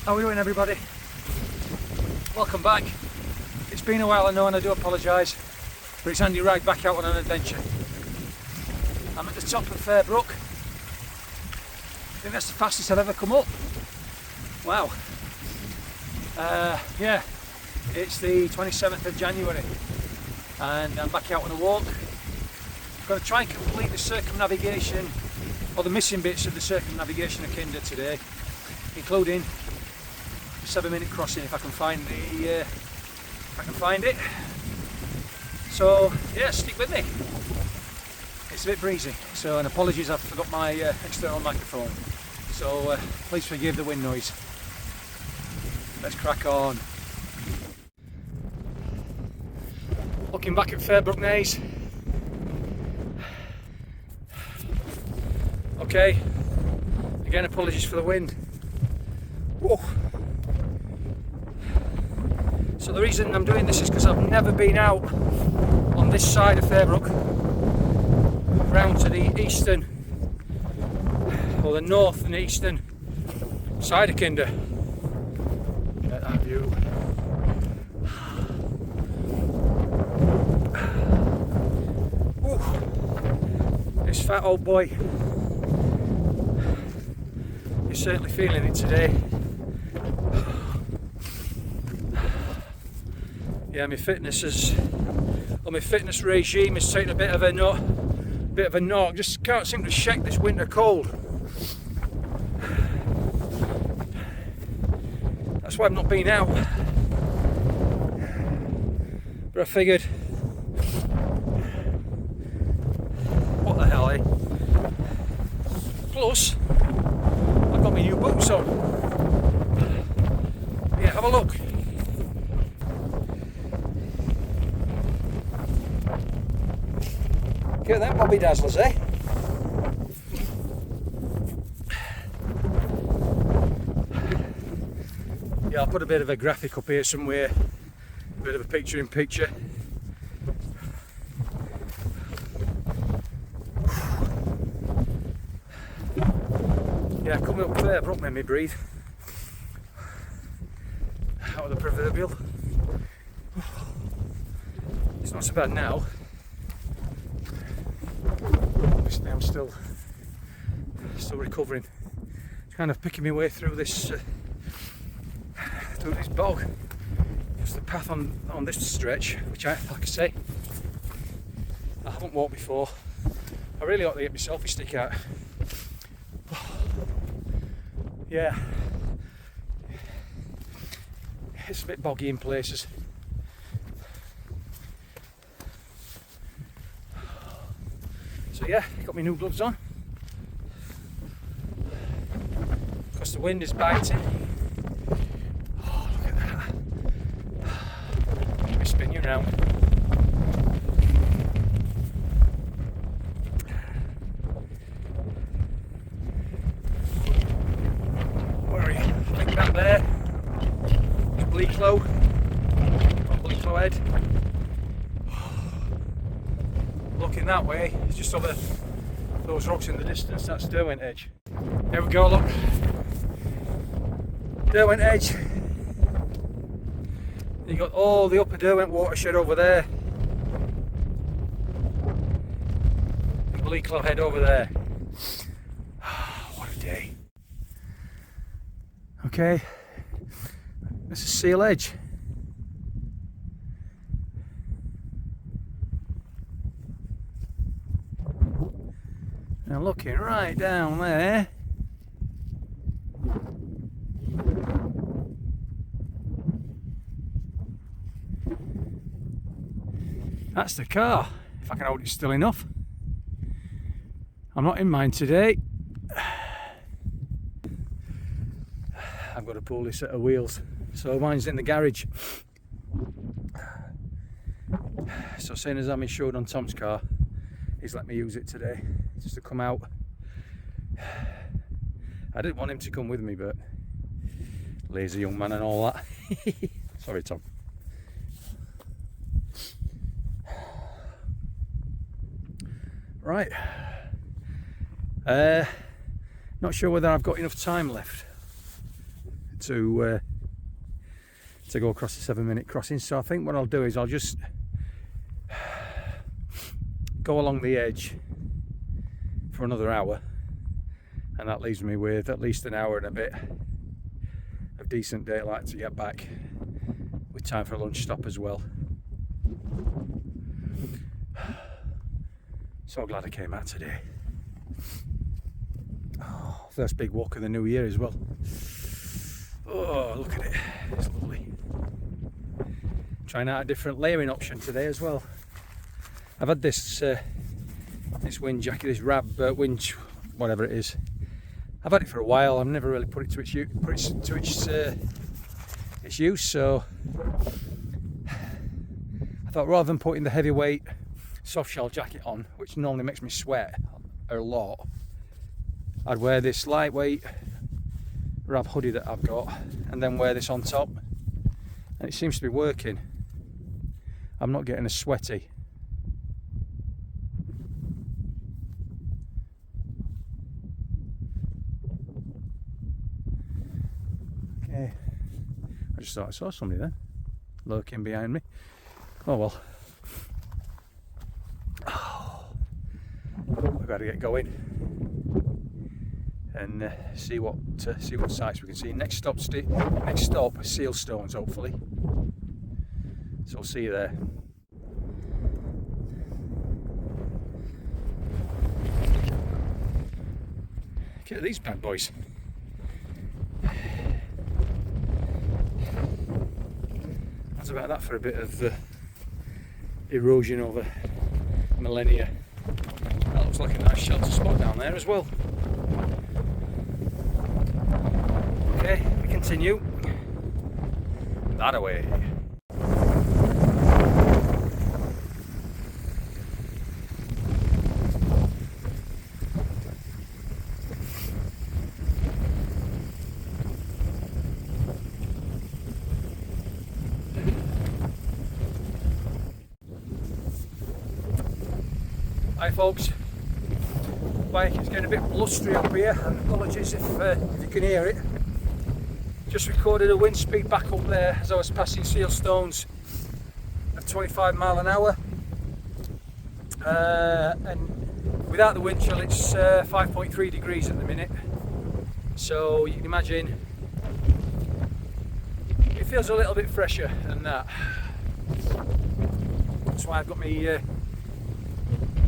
How are we doing, everybody? Welcome back. It's been a while, I know, and I do apologise, but it's Andy Ride back out on an adventure. I'm at the top of Fair Brook. I think that's the fastest I've ever come up. Wow. Yeah, it's the 27th of January and I'm back out on a walk. I'm going to try and complete the circumnavigation, or the missing bits of the circumnavigation of Kinder today, including a 7-minute crossing if I can find it. So yeah, stick with me. It's a bit breezy, so, and apologies, I forgot my external microphone, so please forgive the wind noise. Let's crack on. Looking back at Fair Brook Naze. Okay, again apologies for the wind. Whoa. So the reason I'm doing this is because I've never been out on this side of Fair Brook, round to the eastern, or the north and eastern side of Kinder. Get that view. Ooh. This fat old boy is certainly feeling it today. Yeah, my fitness regime has taken a bit of a knock. Just can't seem to shake this winter cold. That's why I've not been out. But I figured, what the hell, eh? Plus, I've got my new boots on. Yeah, have a look. Get them Bobby Dazzlers, eh? Yeah, I'll put a bit of a graphic up here somewhere, a bit of a picture in picture. Yeah, coming up Fair Brook made me breathe. Out of the proverbial. It's not so bad now. Obviously I'm still recovering. Kind of picking my way through this bog. Just the path on this stretch, which like I say, I haven't walked before. I really ought to get my selfie stick out. Yeah, it's a bit boggy in places. So yeah, got my new gloves on. Because the wind is biting. Oh, look at that. Let me spin you around. Where are you? I think that there is Bleaklow. On Bleaklow Head. Looking that way, it's just over those rocks in the distance. That's Blackden Edge. There we go, look. Blackden Edge. You got all the upper Derwent watershed over there. And Bleaklow Head over there. What a day. Okay, this is Seal Edge. Now looking right down there, that's the car, if I can hold it still enough. I'm not in mine today. I've got to pull this set of wheels, so mine's in the garage. So seeing as I'm insured on Tom's car, he's let me use it today, just to come out. I didn't want him to come with me, but lazy young man and all that. Sorry, Tom. Right. Not sure whether I've got enough time left to go across the 7-minute crossing. So I think what I'll do is I'll just go along the edge for another hour, and that leaves me with at least an hour and a bit of decent daylight to get back, with time for a lunch stop as well. So glad I came out today. Oh, first big walk of the new year as well. Oh, look at it, it's lovely. Trying out a different layering option today as well. I've had this this wind jacket, this Rab Wind, whatever it is. I've had it for a while. I've never really put it to its use. So I thought, rather than putting the heavyweight soft shell jacket on, which normally makes me sweat a lot, I'd wear this lightweight Rab hoodie that I've got, and then wear this on top, and it seems to be working. I'm not getting as sweaty. Okay, I just thought I saw somebody there lurking behind me. Oh well. Oh, we've got to get going and see what sights we can see. Next stop, Sealstones, hopefully. So I'll see you there. Look at these bad boys. That's about that for a bit of erosion over millennia. That looks like a nice shelter spot down there as well. Okay, we continue that away. Hi folks, bike is getting a bit blustery up here, and apologies if you can hear it. Just recorded a wind speed back up there as I was passing Sealstones of 25 mile an hour, and without the wind chill it's 5.3 degrees at the minute, so you can imagine it feels a little bit fresher than that. That's why I've got me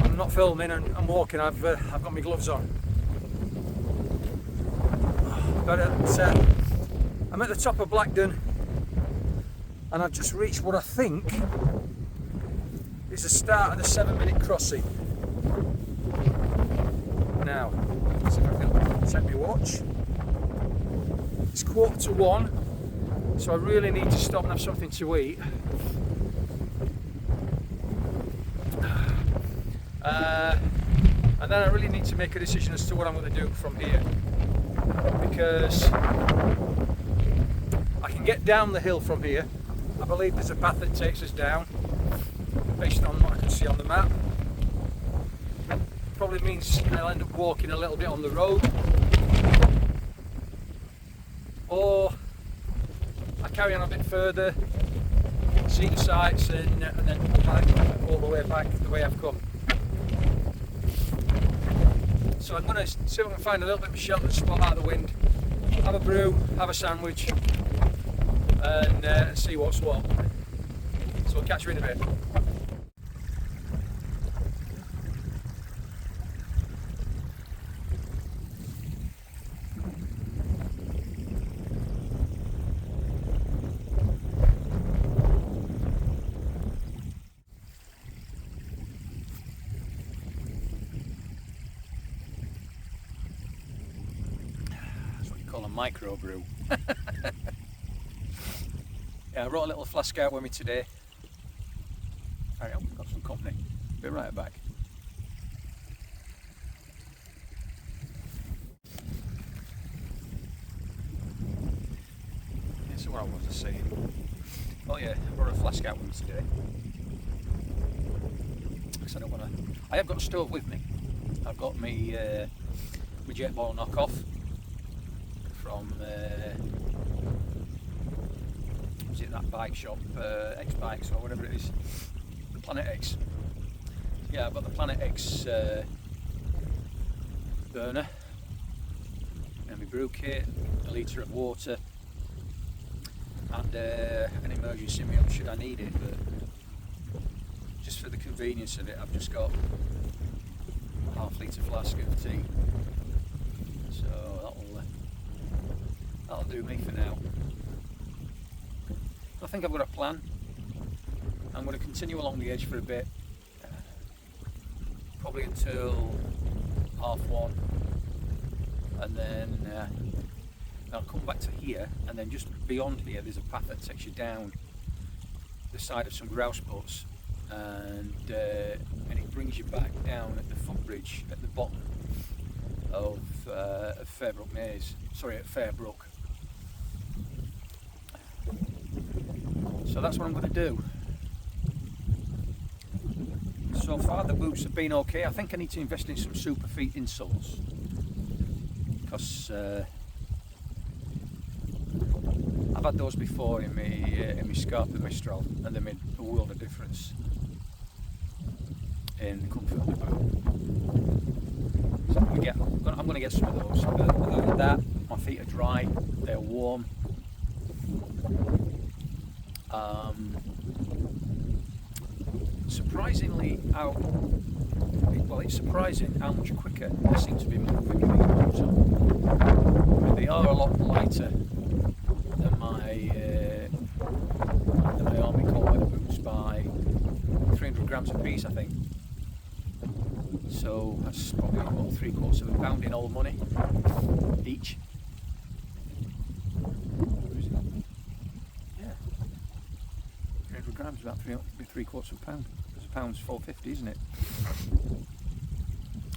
I'm not filming and I'm walking, I've got my gloves on. But I'm at the top of Blackden, and I've just reached what I think is the start of the 7-minute crossing. Now, let's see if I can set my watch. It's 1:45, so I really need to stop and have something to eat. And then I really need to make a decision as to what I'm going to do from here, because I can get down the hill from here. I believe there's a path that takes us down based on what I can see on the map. Probably means I'll end up walking a little bit on the road, or I carry on a bit further, see the sights, and then all the way back the way I've come. So I'm going to see if I can find a little bit of a sheltered spot out of the wind, have a brew, have a sandwich, and see what's what. So I'll catch you in a bit. Call a micro brew. Yeah, I brought a little flask out with me today. Carry on, got some company. Be right back. Yeah, so what I was saying. Oh yeah, I brought a flask out with me today. Because I don't want to. I have got a stove with me. I've got my jet ball knockoff from is it, that bike shop, X Bikes or whatever it is, the Planet X. Yeah, I've got the Planet X burner, and my brew kit, a litre of water, and an emergency meal should I need it, but just for the convenience of it I've just got a half litre flask of tea, so that'll do me for now. I think I've got a plan. I'm going to continue along the edge for a bit, probably until 1:30, and then I'll come back to here, and then just beyond here there's a path that takes you down the side of some grouse boats, and it brings you back down at the footbridge at the bottom of Fair Brook Maze, sorry, at Fair Brook. So that's what I'm going to do. So far the boots have been okay. I think I need to invest in some super feet insoles, because I've had those before in my Scarpa Mistral, and they made a world of difference in the comfort of the boot. So I'm going to get some of those. But other than that, my feet are dry, they're warm. Surprisingly, it's surprising how much quicker they seem to be moving with these boots on. They are a lot lighter than my Army cold weather boots by 300 grams a piece, I think. So that's probably about 3/4 of a pound in old money each. Yeah, 300 grams, about 3/4 of a pound. Because a pound's $4.50, isn't it?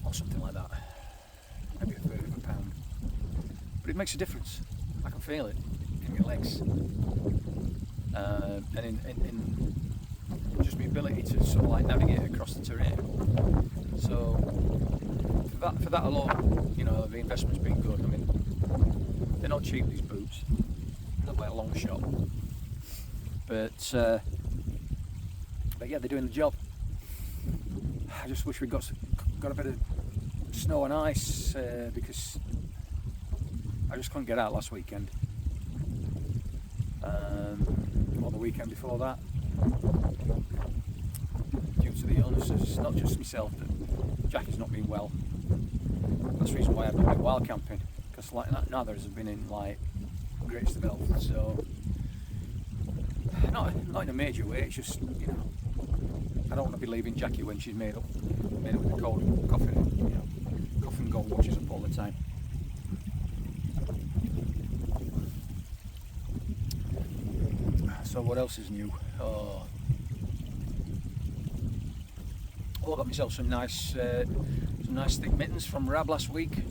Or something like that. Maybe a third of a pound. But it makes a difference. I can feel it in my legs, and in just my ability to sort of like navigate across the terrain. So for that alone, you know, the investment's been good. I mean, they're not cheap, these boots, not by a long shot, but yeah, they're doing the job. I just wish we'd got a bit of snow and ice, because I just couldn't get out last weekend, or the weekend before that, due to the illnesses. Not just myself, but Jackie's not been well. That's the reason why I've not been wild camping, because like neither has been in like greatest of health. So not in a major way. It's just, you know, I don't want to be leaving Jackie when she's made up with the cold and coughing, you know, coughing gold watches up all the time. So what else is new? Oh, I got myself some nice thick mittens from Rab last week.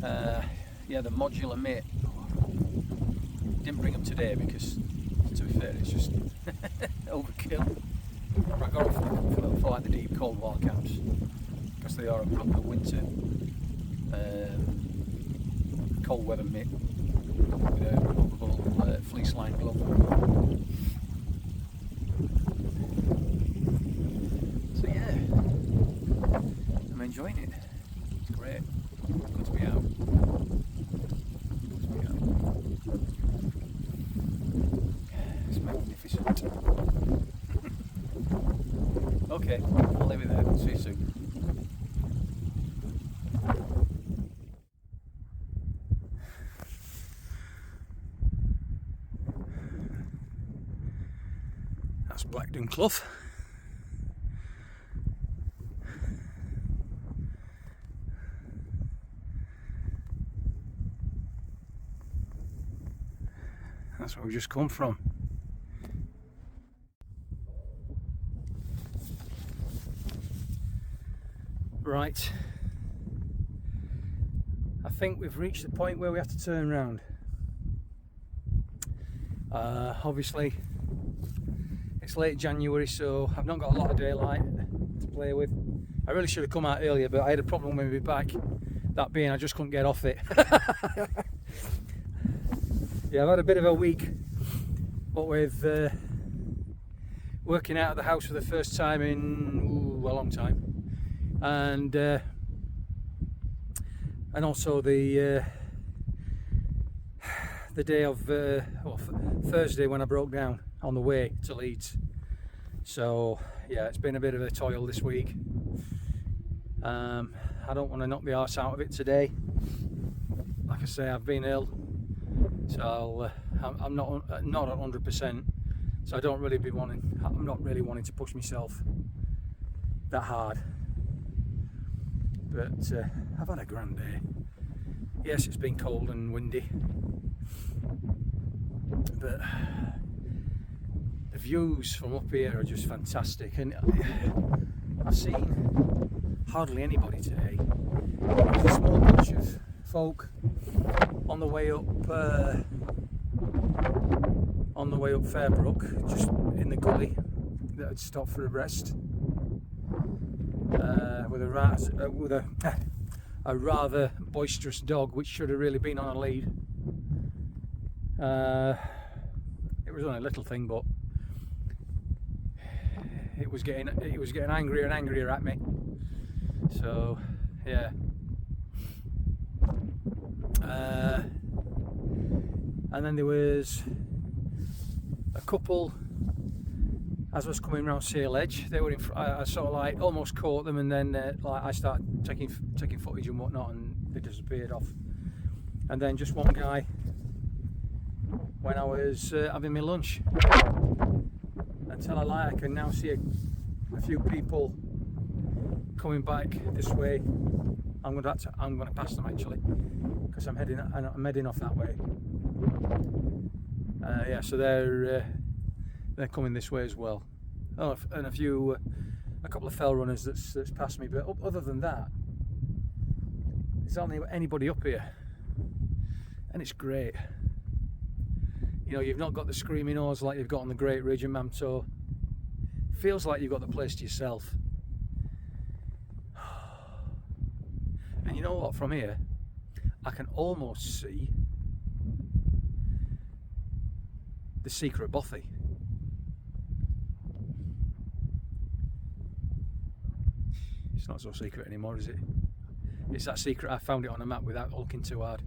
Yeah, the modular mitt. Didn't bring them today because, to be fair, it's just overkill. I got them for like the deep cold wild camps, because they are a proper winter cold weather mitt with a movable fleece lined glove. So yeah, I'm enjoying it. It's great. Good to be out. It's magnificent. Okay, I'll leave it there. See you soon. That's Blackden Clough. That's where we just come from. Right, I think we've reached the point where we have to turn around. Obviously it's late January, so I've not got a lot of daylight to play with. I really should have come out earlier, but I had a problem with my back, that being I just couldn't get off it. Yeah, I've had a bit of a week but with working out of the house for the first time in a long time, and also the day of Thursday when I broke down on the way to Leeds. So yeah, it's been a bit of a toil this week. I don't want to knock the arse out of it today. Like I say, I've been ill, so I'm not at 100%. So I don't really I'm not really wanting to push myself that hard. But I've had a grand day. Yes, it's been cold and windy, but the views from up here are just fantastic, and I've seen hardly anybody today. There's a small bunch of folk on the way up Fair Brook, just in the gully that had stopped for a rest, with a rather boisterous dog which should have really been on a lead. It was only a little thing, but it was getting angrier and angrier at me. So yeah. And then there was a couple as I was coming around Sail Edge. They were in I sort of like almost caught them, and then like I started taking footage and whatnot, and they disappeared off. And then just one guy when I was having my lunch, until I can now see a few people coming back this way. I'm going to pass them actually, because I'm heading off that way. Yeah, so they're coming this way as well. Oh, and a couple of fell runners that's passed me. But other than that, there's hardly anybody up here, and it's great. You know, you've not got the screaming oars like you've got on the Great Ridge and Mamto. Feels like you've got the place to yourself. And you know what, from here I can almost see the secret bothy. It's not so secret anymore, is it? It's that secret I found it on a map without looking too hard.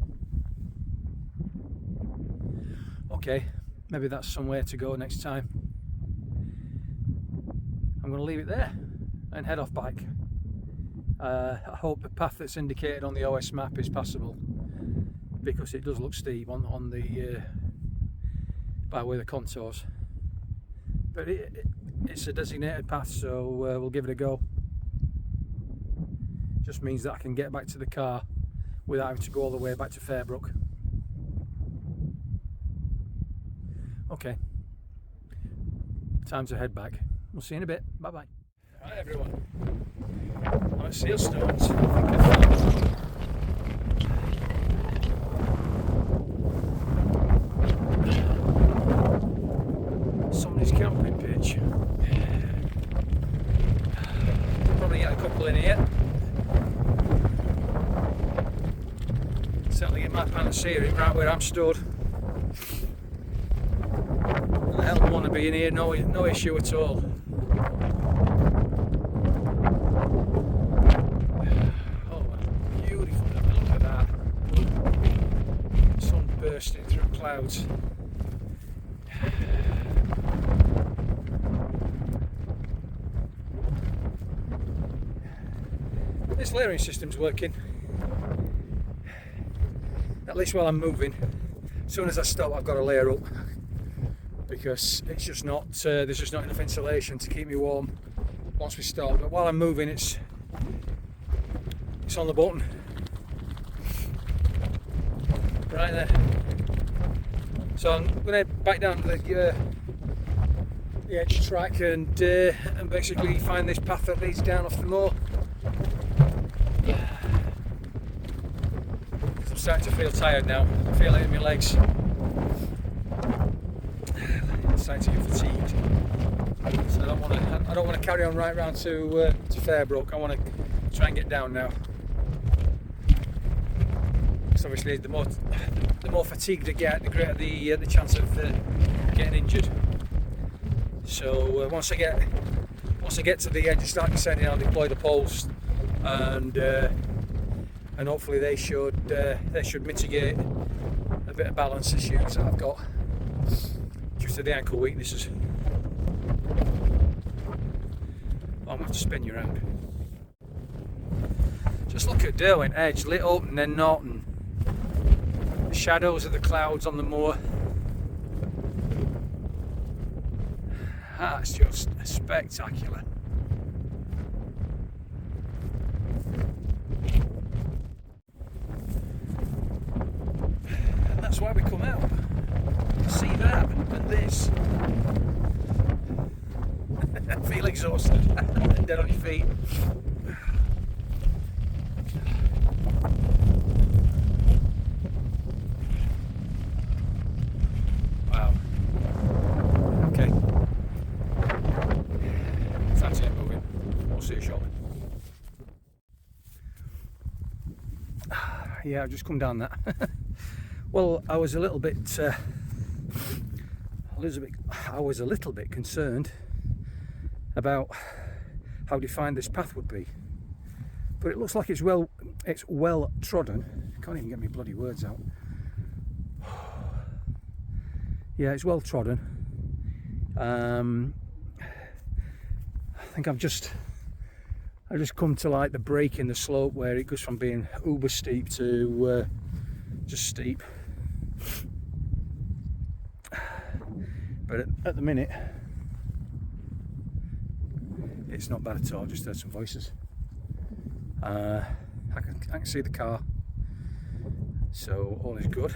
Okay, maybe that's somewhere to go next time. I'm going to leave it there and head off back. I hope the path that's indicated on the OS map is passable, because it does look steep on the by way of the contours. But it's a designated path, so we'll give it a go. Just means that I can get back to the car without having to go all the way back to Fair Brook. Okay, time to head back. We'll see you in a bit. Bye bye. Right everyone, I'm at Sealstones. I think I found somebody's camping pitch. Probably get a couple in here. Certainly get my panacea right where I'm stood. I don't want to be in here, no issue at all. Oh, beautiful, look at that. Sun bursting through clouds. This layering system's working. At least while I'm moving. As soon as I stop, I've got to layer up, because it's just not there's just not enough insulation to keep me warm once we stop. But while I'm moving, it's on the button right there. So I'm going to back down to the edge track and basically find this path that leads down off the moor. I'm starting to feel tired now. I feel it in my legs. I'm starting to get fatigued. So I don't want to carry on right round to Fair Brook. I want to try and get down now. Because obviously the more fatigued I get, the greater the chance of getting getting injured. So once I get to the edge and start descending, I'll deploy the poles, and hopefully they should mitigate a bit of balance issues that I've got due to the ankle weaknesses. I'm going to spin you around. Just look at Derwent Edge, lit up and then not, and the shadows of the clouds on the moor. That's just spectacular. And that's why we come out. See that and this. Feel exhausted and dead on your feet. Wow. Okay. That's it, moving. We'll see you shortly. Yeah, I've just come down that. Well, I was a little bit concerned about how defined this path would be, but it looks like it's well trodden. Can't even get my bloody words out. Yeah, it's well trodden. I think I've just come to like the break in the slope where it goes from being uber steep to just steep. But at the minute, it's not bad at all. Just heard some voices. I can see the car, so all is good.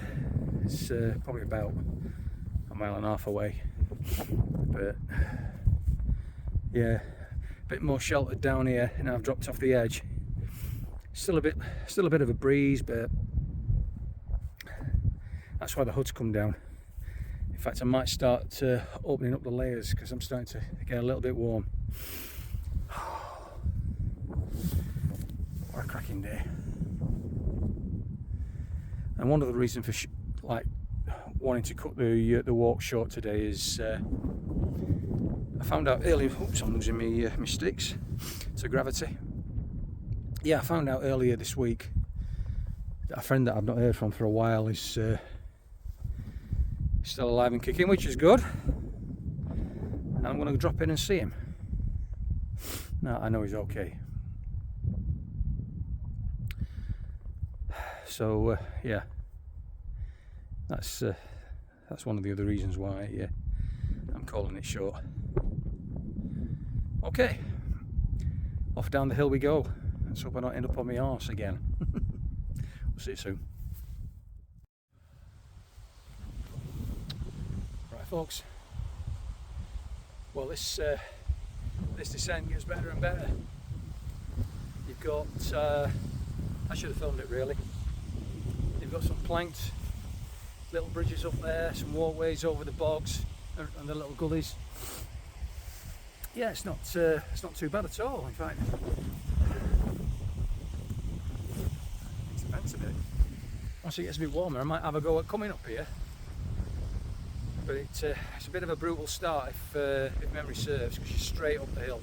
It's probably about a mile and a half away, but yeah, a bit more sheltered down here. Now I've dropped off the edge. Still a bit of a breeze, but that's why the hood's come down. In fact, I might start opening up the layers because I'm starting to get a little bit warm. What a cracking day. And one of the reasons for wanting to cut the walk short today is I found out earlier. Oops, I'm losing my sticks to gravity. Yeah, I found out earlier this week that a friend that I've not heard from for a while is still alive and kicking, which is good. And I'm going to drop in and see him. Now I know he's okay. So yeah, that's one of the other reasons why I'm calling it short. Okay, off down the hill we go. Let's hope I don't end up on my arse again. We'll see you soon. Right, folks. Well, this descent gets better and better. You've got I should have filmed it really. You've got some planked little bridges up there, some walkways over the bogs and the little gullies. Yeah, it's not too bad at all. In fact, it's a bit. Once it gets a bit warmer, I might have a go at coming up here. But it's a bit of a brutal start if memory serves, because you're straight up the hill.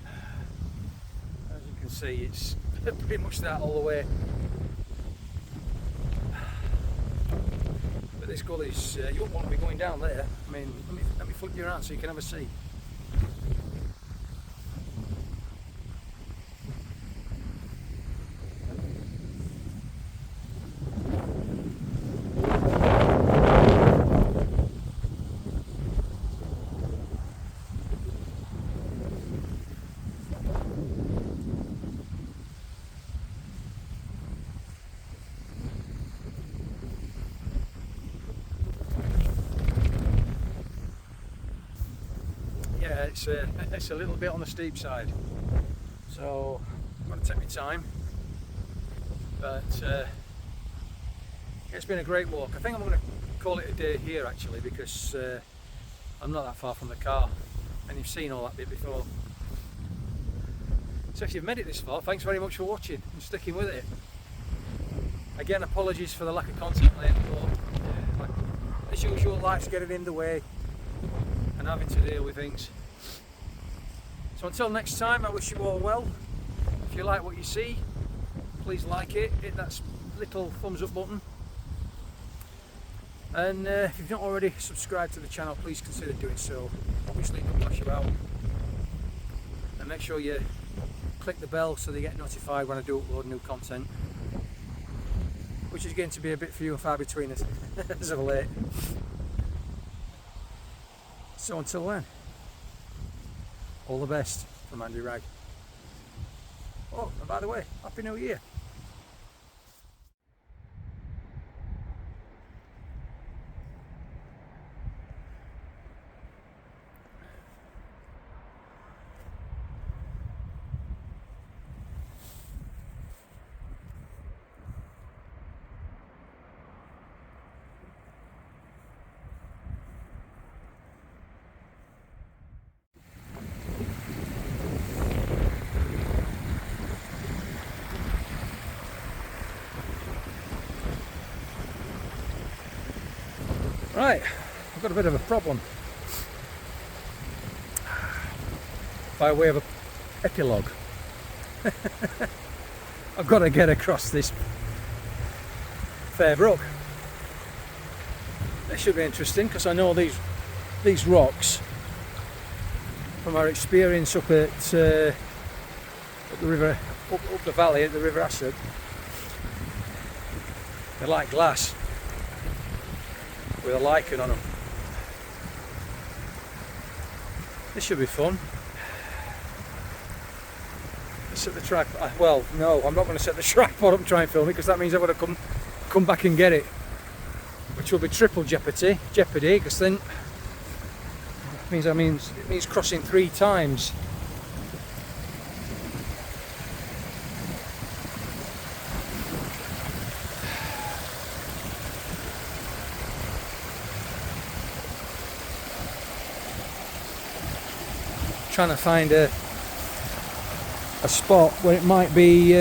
As you can see, it's pretty much that all the way. But this gully's, you won't want to be going down there. I mean, let me flip you around so you can have a see. Yeah, it's a little bit on the steep side, so I'm going to take my time, but it's been a great walk. I think I'm going to call it a day here actually, because I'm not that far from the car and you've seen all that bit before. So if you've made it this far, thanks very much for watching and sticking with it. Again, apologies for the lack of content lately, but as usual, life's getting in the way and having to deal with things. So until next time, I wish you all well. If you like what you see, please like it, hit that little thumbs up button. And if you've not already subscribed to the channel, please consider doing so. Obviously, don't flash about. And make sure you click the bell so they get notified when I do upload new content, which is going to be a bit few and far between as of late. So until then, all the best from Andy Rag. Oh, and by the way, Happy New Year. Right, I've got a bit of a problem. By way of an epilogue. I've got to get across this Fair Brook. This should be interesting because I know these rocks from our experience up at the river, up the valley at the River Acid. They're like glass with a lichen on them. This should be fun. Let's set the tripod. Well, no, I'm not going to set the tripod up and try and film it because that means I've got to come back and get it, which will be triple jeopardy because then it means crossing 3 times. Trying to find a spot where it might be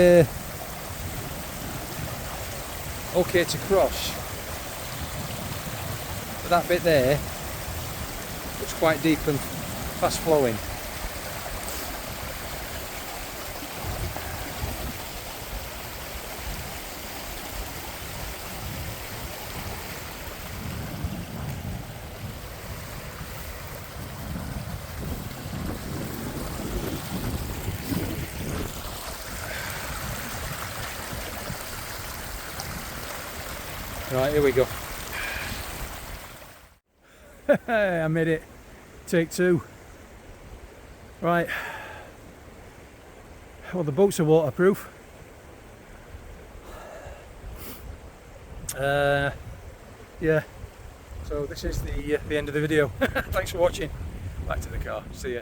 okay to cross. But that bit there looks quite deep and fast flowing. Right, here we go. I made it. Take 2. Right. Well, the boots are waterproof. Yeah. So this is the end of the video. Thanks for watching. Back to the car. See ya.